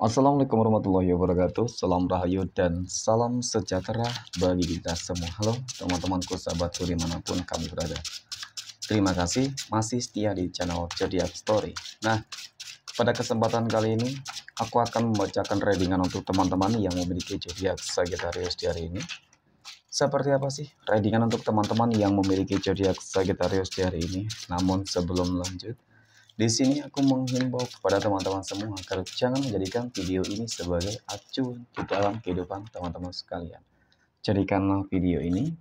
Assalamualaikum warahmatullahi wabarakatuh. Salam rahayu dan salam sejahtera bagi kita semua. Halo teman-temanku, sahabatku dimanapun kamu berada. Terima kasih masih setia di channel Zodiac Story. Nah, pada kesempatan kali ini aku akan membacakan readingan untuk teman-teman yang memiliki zodiak Sagittarius di hari ini. Seperti apa sih readingan untuk teman-teman yang memiliki zodiak Sagittarius di hari ini? Namun sebelum lanjut, di sini aku menghimbau kepada teman-teman semua agar jangan menjadikan video ini sebagai acuan di dalam kehidupan teman-teman sekalian. Jadikanlah video ini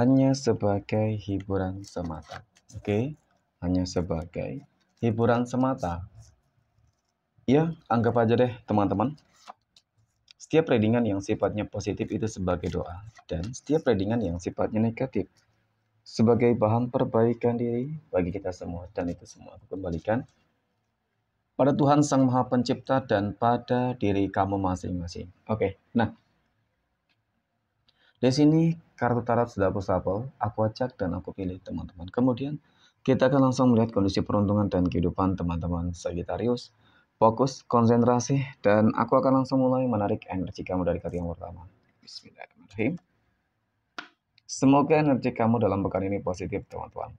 hanya sebagai hiburan semata. Oke? Hanya sebagai hiburan semata. Ya, anggap aja deh teman-teman. Setiap readingan yang sifatnya positif itu sebagai doa. Dan setiap readingan yang sifatnya negatif sebagai bahan perbaikan diri bagi kita semua. Dan itu semua aku kembalikan pada Tuhan Sang Maha Pencipta dan pada diri kamu masing-masing. Oke, nah di sini kartu tarot sudah aku shuffle, aku acak dan aku pilih teman-teman. Kemudian kita akan langsung melihat kondisi peruntungan dan kehidupan teman-teman Sagittarius. Fokus, konsentrasi, dan aku akan langsung mulai menarik energi kamu dari kartu yang pertama. Bismillahirrahmanirrahim. Semoga energi kamu dalam pekan ini positif, teman-teman.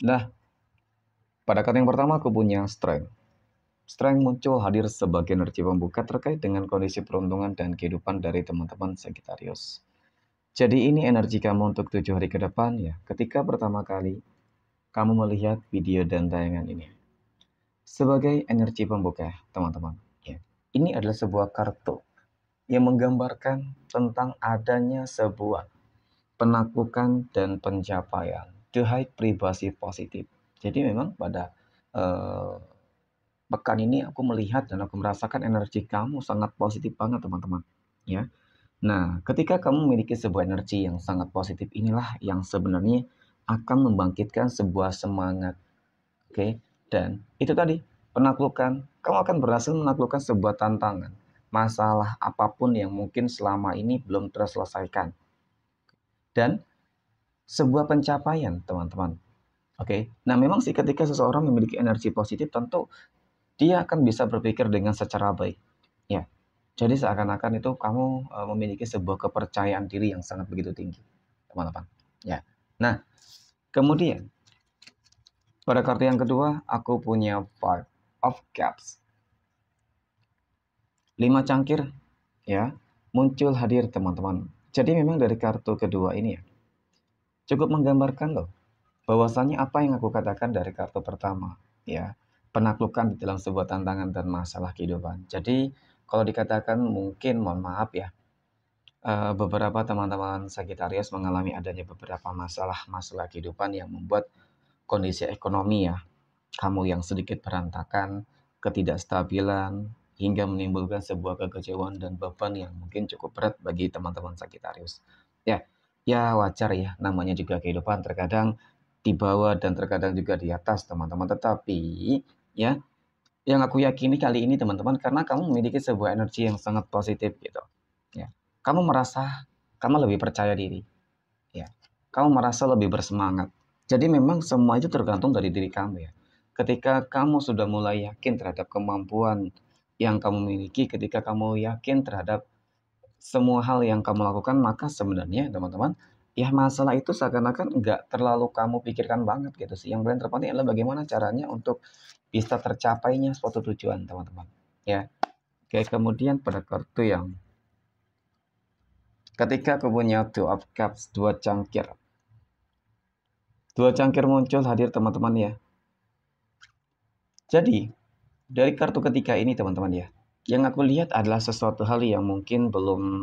Nah, pada kartu yang pertama aku punya strength. Strength muncul hadir sebagai energi pembuka terkait dengan kondisi peruntungan dan kehidupan dari teman-teman Sagittarius. Jadi ini energi kamu untuk 7 hari ke depan ya, ketika pertama kali kamu melihat video dan tayangan ini. Sebagai energi pembuka, teman-teman. Ya. Ini adalah sebuah kartu yang menggambarkan tentang adanya sebuah penaklukan dan pencapaian. The high privasi positif. Jadi memang pada pekan ini aku melihat dan aku merasakan energi kamu sangat positif banget teman-teman. Ya. Nah, ketika kamu memiliki sebuah energi yang sangat positif inilah yang sebenarnya akan membangkitkan sebuah semangat. Oke. Dan itu tadi, penaklukan. Kamu akan berhasil menaklukkan sebuah tantangan. Masalah apapun yang mungkin selama ini belum terselesaikan. Dan sebuah pencapaian, teman-teman. Oke. Nah, memang sih ketika seseorang memiliki energi positif tentu dia akan bisa berpikir dengan secara baik. Ya. Jadi seakan-akan itu kamu memiliki sebuah kepercayaan diri yang sangat begitu tinggi, teman-teman. Ya. Nah, kemudian pada kartu yang kedua aku punya Five of Cups. 5 cangkir ya, muncul hadir teman-teman. Jadi memang dari kartu kedua ini ya, cukup menggambarkan loh bahwasanya apa yang aku katakan dari kartu pertama ya, penaklukan di dalam sebuah tantangan dan masalah kehidupan. Jadi kalau dikatakan mungkin mohon maaf ya, beberapa teman-teman Sagittarius mengalami adanya beberapa masalah kehidupan yang membuat kondisi ekonomi ya, kamu yang sedikit berantakan, ketidakstabilan, hingga menimbulkan sebuah kekecewaan dan beban yang mungkin cukup berat bagi teman-teman Sagittarius. Ya, ya wajar ya, namanya juga kehidupan terkadang di bawah dan terkadang juga di atas teman-teman. Tetapi ya, yang aku yakini kali ini teman-teman, karena kamu memiliki sebuah energi yang sangat positif gitu. Ya, kamu merasa kamu lebih percaya diri. Ya, kamu merasa lebih bersemangat. Jadi memang semua itu tergantung dari diri kamu ya. Ketika kamu sudah mulai yakin terhadap kemampuan yang kamu miliki, ketika kamu yakin terhadap semua hal yang kamu lakukan, maka sebenarnya teman-teman, ya masalah itu seakan-akan nggak terlalu kamu pikirkan banget gitu sih. Yang paling terpenting adalah bagaimana caranya untuk bisa tercapainya suatu tujuan teman-teman. Ya, oke, kemudian pada kartu yang ketika aku punya Two of Cups, 2 cangkir. 2 cangkir muncul hadir teman-teman ya. Jadi, dari kartu ketiga ini teman-teman ya, yang aku lihat adalah sesuatu hal yang mungkin belum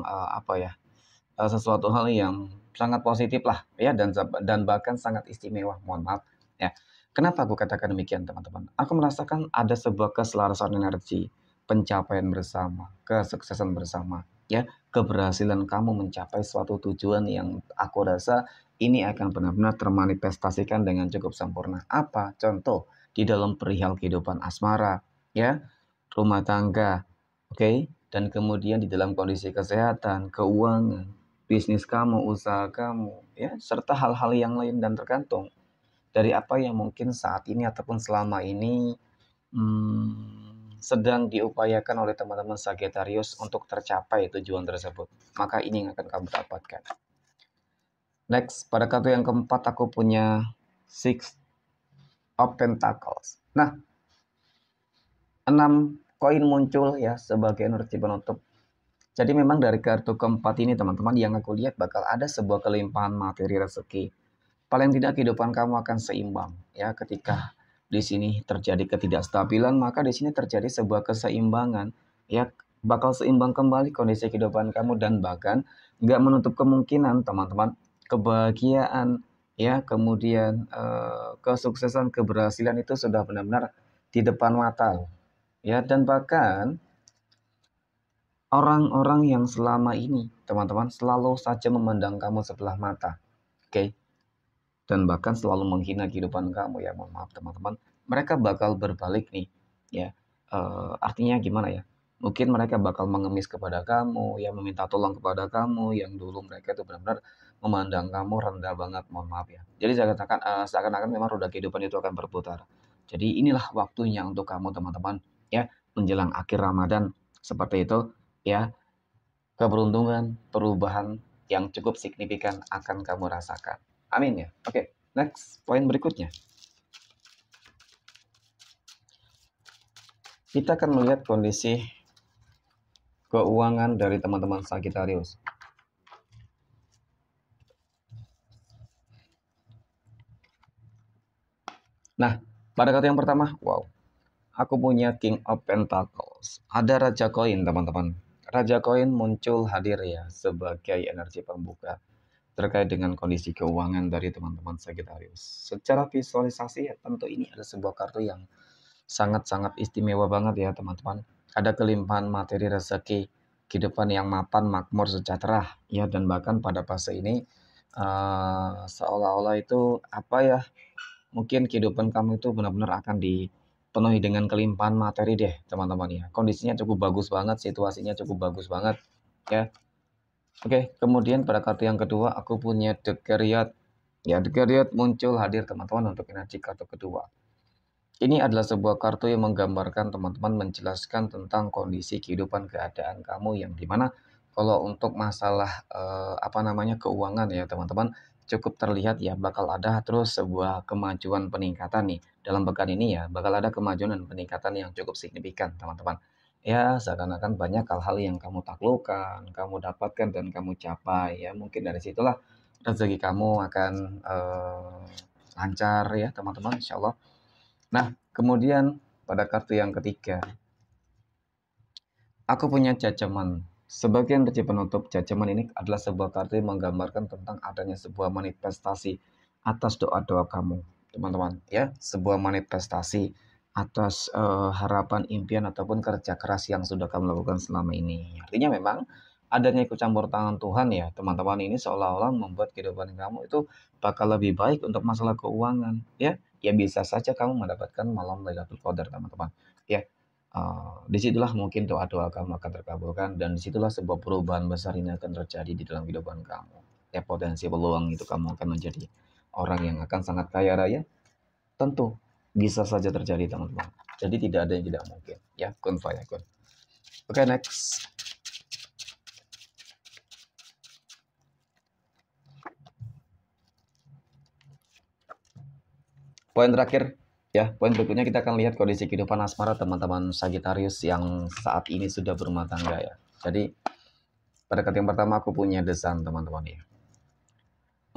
sesuatu hal yang sangat positif lah ya, dan bahkan sangat istimewa. Mohon maaf ya. Kenapa aku katakan demikian teman-teman? Aku merasakan ada sebuah keselarasan energi, pencapaian bersama, kesuksesan bersama, ya, keberhasilan kamu mencapai suatu tujuan yang aku rasa ini akan benar-benar termanifestasikan dengan cukup sempurna. Apa? Contoh di dalam perihal kehidupan asmara, ya, rumah tangga, oke, dan kemudian di dalam kondisi kesehatan, keuangan, bisnis kamu, usaha kamu, ya, serta hal-hal yang lain dan tergantung dari apa yang mungkin saat ini ataupun selama ini sedang diupayakan oleh teman-teman Sagittarius untuk tercapai tujuan tersebut. Maka ini yang akan kamu dapatkan. Next, pada kartu yang keempat aku punya Six of Pentacles. Nah, 6 koin muncul ya sebagai energi penutup. Jadi memang dari kartu keempat ini teman-teman yang aku lihat bakal ada sebuah kelimpahan materi rezeki. Paling tidak kehidupan kamu akan seimbang ya ketika di sini terjadi ketidakstabilan, maka di sini terjadi sebuah keseimbangan ya, bakal seimbang kembali kondisi kehidupan kamu dan bahkan nggak menutup kemungkinan teman-teman kebahagiaan ya, kemudian kesuksesan, keberhasilan itu sudah benar-benar di depan mata ya, dan bahkan orang-orang yang selama ini teman-teman selalu saja memandang kamu sebelah mata, oke? Dan bahkan selalu menghina kehidupan kamu ya, mohon maaf teman-teman, mereka bakal berbalik nih ya. Artinya gimana ya, mungkin mereka bakal mengemis kepada kamu ya, meminta tolong kepada kamu yang dulu mereka itu benar-benar memandang kamu rendah banget, mohon maaf ya. Jadi seakan-akan memang roda kehidupan itu akan berputar. Jadi inilah waktunya untuk kamu teman-teman ya, menjelang akhir Ramadan seperti itu ya, keberuntungan, perubahan yang cukup signifikan akan kamu rasakan. Amin ya. Oke, next poin berikutnya. Kita akan melihat kondisi keuangan dari teman-teman Sagittarius. Nah, pada kartu yang pertama, wow, aku punya King of Pentacles. Ada Raja Koin teman-teman. Raja Koin muncul hadir ya sebagai energi pembuka terkait dengan kondisi keuangan dari teman-teman Sagittarius. Secara visualisasi ya tentu ini adalah sebuah kartu yang sangat-sangat istimewa banget ya teman-teman. Ada kelimpahan materi rezeki, kehidupan yang mapan, makmur, sejahtera ya, dan bahkan pada fase ini seolah-olah itu apa ya, mungkin kehidupan kamu itu benar-benar akan dipenuhi dengan kelimpahan materi deh teman-teman ya. Kondisinya cukup bagus banget, situasinya cukup bagus banget ya. Oke, kemudian pada kartu yang kedua aku punya The Chariot. Ya, The Chariot muncul hadir teman-teman untuk energi kartu kedua. Ini adalah sebuah kartu yang menggambarkan teman-teman menjelaskan tentang kondisi kehidupan keadaan kamu yang dimana kalau untuk masalah keuangan ya teman-teman cukup terlihat ya bakal ada terus sebuah kemajuan peningkatan nih dalam pekan ini ya, bakal ada kemajuan dan peningkatan yang cukup signifikan teman-teman. Ya, seakan-akan banyak hal-hal yang kamu taklukkan, kamu dapatkan dan kamu capai ya. Mungkin dari situlah rezeki kamu akan lancar ya teman-teman, insya Allah. Nah, kemudian pada kartu yang ketiga, aku punya Judgment. Sebagian energi penutup, Judgment ini adalah sebuah kartu yang menggambarkan tentang adanya sebuah manifestasi atas doa-doa kamu, teman-teman. Ya, sebuah manifestasi atas harapan, impian ataupun kerja keras yang sudah kamu lakukan selama ini. Artinya memang adanya ikut campur tangan Tuhan ya, teman-teman, ini seolah-olah membuat kehidupan kamu itu bakal lebih baik untuk masalah keuangan. Ya bisa saja kamu mendapatkan malam Lailatul Qadar teman-teman ya. Disitulah mungkin doa-doa kamu akan terkabulkan dan disitulah sebuah perubahan besar ini akan terjadi di dalam kehidupan kamu ya. Potensi peluang itu kamu akan menjadi orang yang akan sangat kaya raya, tentu bisa saja terjadi teman-teman. Jadi tidak ada yang tidak mungkin ya, kun fayakun. Oke, next. Poin terakhir ya, poin berikutnya kita akan lihat kondisi kehidupan asmara teman-teman Sagittarius yang saat ini sudah berumah tangga ya. Jadi pada kartu yang pertama aku punya The Sun teman-teman ya.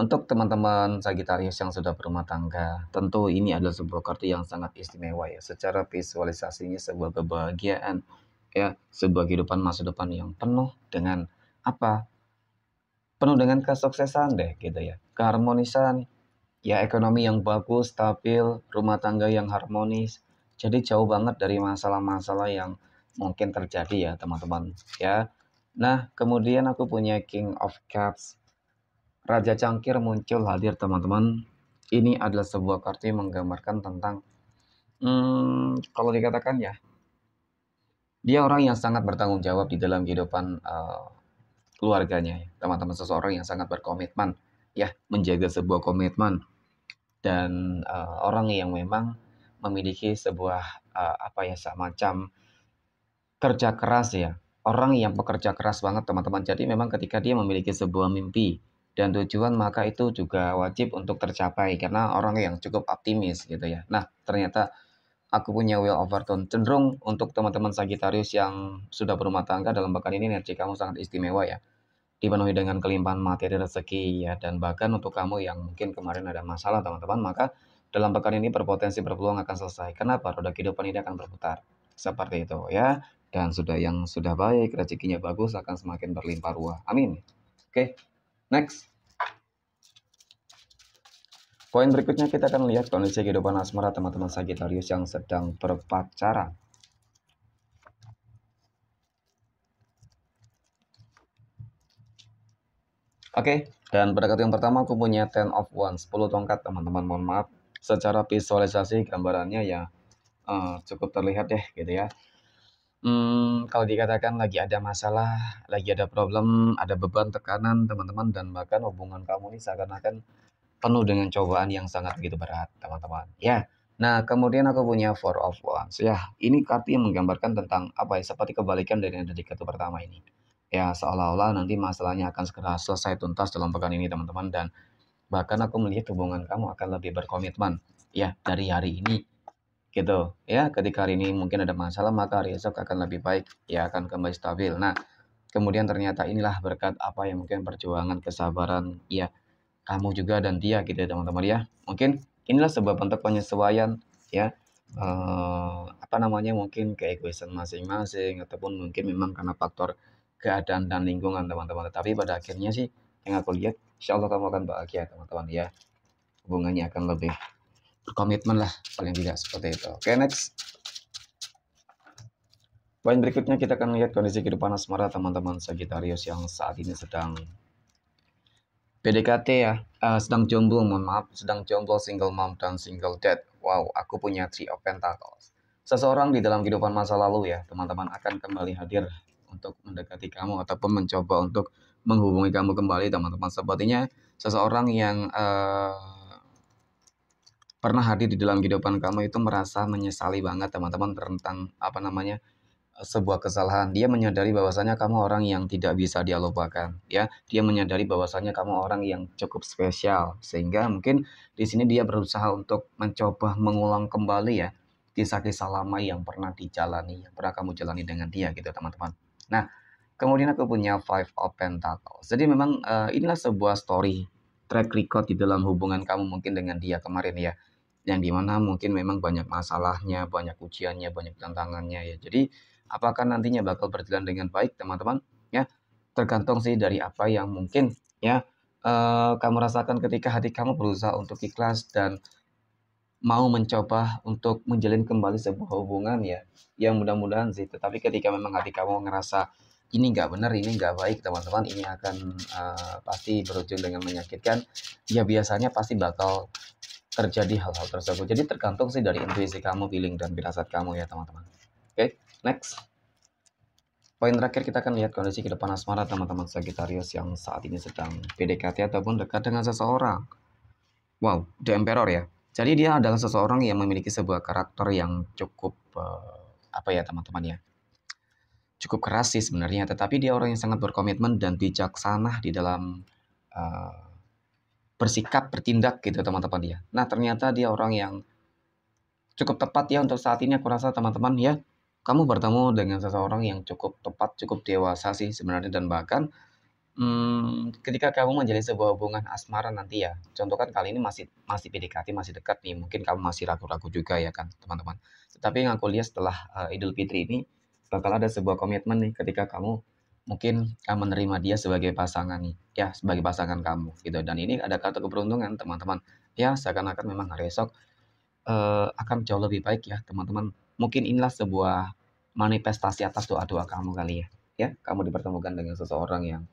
Untuk teman-teman Sagittarius yang sudah berumah tangga, tentu ini adalah sebuah kartu yang sangat istimewa ya. Secara visualisasinya sebuah kebahagiaan ya, sebuah kehidupan masa depan yang penuh dengan apa? Penuh dengan kesuksesan deh gitu ya. Keharmonisan ya, ekonomi yang bagus, stabil, rumah tangga yang harmonis. Jadi jauh banget dari masalah-masalah yang mungkin terjadi ya teman-teman ya. Nah, kemudian aku punya King of Cups. Raja Cangkir muncul hadir teman-teman. Ini adalah sebuah kartu yang menggambarkan tentang kalau dikatakan ya, dia orang yang sangat bertanggung jawab di dalam kehidupan keluarganya ya. Teman-teman, seseorang yang sangat berkomitmen ya, menjaga sebuah komitmen dan orang yang memang memiliki sebuah semacam kerja keras ya. Orang yang pekerja keras banget teman-teman. Jadi memang ketika dia memiliki sebuah mimpi dan tujuan maka itu juga wajib untuk tercapai karena orang yang cukup optimis gitu ya. Nah, ternyata aku punya Wheel of Fortune cenderung untuk teman-teman Sagittarius yang sudah berumah tangga dalam pekan ini energi kamu sangat istimewa ya. Dipenuhi dengan kelimpahan materi rezeki ya dan bahkan untuk kamu yang mungkin kemarin ada masalah teman-teman maka dalam pekan ini berpotensi berpeluang akan selesai. Kenapa? Roda kehidupan ini akan berputar. Seperti itu ya. Dan sudah baik, rezekinya bagus akan semakin berlimpah ruah. Amin. Oke, next. Poin berikutnya kita akan lihat kondisi kehidupan asmara teman-teman Sagittarius yang sedang berpacaran. Oke, dan pada kartu yang pertama aku punya Ten of Wands, 10 tongkat teman-teman. Mohon maaf, secara visualisasi gambarannya ya cukup terlihat deh gitu ya. Kalau dikatakan lagi ada masalah, lagi ada problem, ada beban, tekanan teman-teman dan bahkan hubungan kamu ini seakan-akan penuh dengan cobaan yang sangat begitu berat teman-teman. Ya, nah kemudian aku punya Four of Wands. Ya, ini kartu yang menggambarkan tentang apa ya, seperti kebalikan dari kartu pertama ini. Ya, seolah-olah nanti masalahnya akan segera selesai tuntas dalam pekan ini teman-teman dan bahkan aku melihat hubungan kamu akan lebih berkomitmen ya dari hari ini gitu ya. Ketika hari ini mungkin ada masalah maka hari esok akan lebih baik ya, akan kembali stabil. Nah, kemudian ternyata inilah berkat apa yang mungkin perjuangan kesabaran ya kamu juga dan dia gitu ya teman-teman ya. Mungkin inilah sebuah bentuk penyesuaian ya, apa namanya, mungkin keegoisan masing-masing ataupun mungkin memang karena faktor keadaan dan lingkungan teman-teman. Tetapi pada akhirnya sih yang aku lihat insya Allah kamu akan bahagia teman-teman ya. Hubungannya akan lebih berkomitmen lah paling tidak seperti itu. Oke, next. Poin berikutnya kita akan lihat kondisi kehidupan asmara teman-teman Sagittarius yang saat ini sedang PDKT ya, sedang jomblo, mohon maaf, sedang jomblo, single mom, dan single dad. Wow, aku punya Three of Pentacles. Seseorang di dalam kehidupan masa lalu ya, teman-teman akan kembali hadir untuk mendekati kamu ataupun mencoba untuk menghubungi kamu kembali, teman-teman. Sepertinya seseorang yang pernah hadir di dalam kehidupan kamu itu merasa menyesali banget, teman-teman, tentang apa namanya, sebuah kesalahan. Dia menyadari bahwasanya kamu orang yang tidak bisa dia lupakan, ya. Dia menyadari bahwasanya kamu orang yang cukup spesial, sehingga mungkin di sini dia berusaha untuk mencoba mengulang kembali ya kisah-kisah lama yang pernah dijalani, yang pernah kamu jalani dengan dia gitu, teman-teman. Nah, kemudian aku punya Five of Pentacles. Jadi memang inilah sebuah story track record di dalam hubungan kamu mungkin dengan dia kemarin ya, yang dimana mungkin memang banyak masalahnya, banyak ujiannya, banyak tantangannya ya. Jadi apakah nantinya bakal berjalan dengan baik teman-teman? Ya, tergantung sih dari apa yang mungkin ya kamu rasakan ketika hati kamu berusaha untuk ikhlas dan mau mencoba untuk menjalin kembali sebuah hubungan ya. Yang mudah-mudahan sih. Tetapi ketika memang hati kamu ngerasa ini nggak benar, ini nggak baik teman-teman, ini akan pasti berujung dengan menyakitkan. Ya biasanya pasti bakal terjadi hal-hal tersebut. Jadi tergantung sih dari intuisi kamu, feeling dan firasat kamu ya teman-teman. Oke, next. Poin terakhir kita akan lihat kondisi kehidupan asmara teman-teman Sagittarius yang saat ini sedang PDKT ataupun dekat dengan seseorang. Wow, The Emperor ya. Jadi dia adalah seseorang yang memiliki sebuah karakter yang cukup apa ya teman-teman ya. Cukup keras sih sebenarnya, tetapi dia orang yang sangat berkomitmen dan bijaksana di dalam uh, bersikap, bertindak gitu teman-teman ya. Nah, ternyata dia orang yang cukup tepat ya untuk saat ini aku rasa teman-teman ya. Kamu bertemu dengan seseorang yang cukup tepat, cukup dewasa sih sebenarnya dan bahkan ketika kamu menjalin sebuah hubungan asmara nanti ya, contoh kan kali ini masih masih PDKT, masih dekat nih, mungkin kamu masih ragu-ragu juga ya kan teman-teman. Tetapi yang aku lihat setelah Idul Fitri ini bakal ada sebuah komitmen nih ketika kamu mungkin menerima dia sebagai pasangan nih, ya sebagai pasangan kamu gitu. Dan ini ada kartu keberuntungan teman-teman. Ya seakan-akan memang hari esok akan jauh lebih baik ya teman-teman. Mungkin inilah sebuah manifestasi atas doa-doa kamu kali ya. Ya, kamu dipertemukan dengan seseorang yang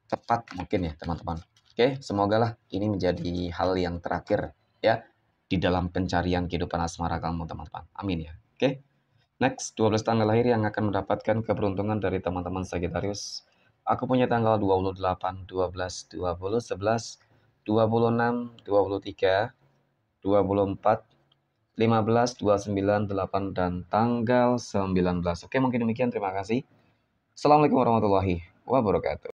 tepat mungkin ya teman-teman. Oke, semoga lah ini menjadi hal yang terakhir ya di dalam pencarian kehidupan asmara kamu teman-teman. Amin ya. Oke, next 12 tanggal lahir yang akan mendapatkan keberuntungan dari teman-teman Sagittarius. Aku punya tanggal 28, 12, 20, 11, 26, 23, 24, 15, 29, 8, dan tanggal 19. Oke, mungkin demikian. Terima kasih. Assalamualaikum warahmatullahi wabarakatuh.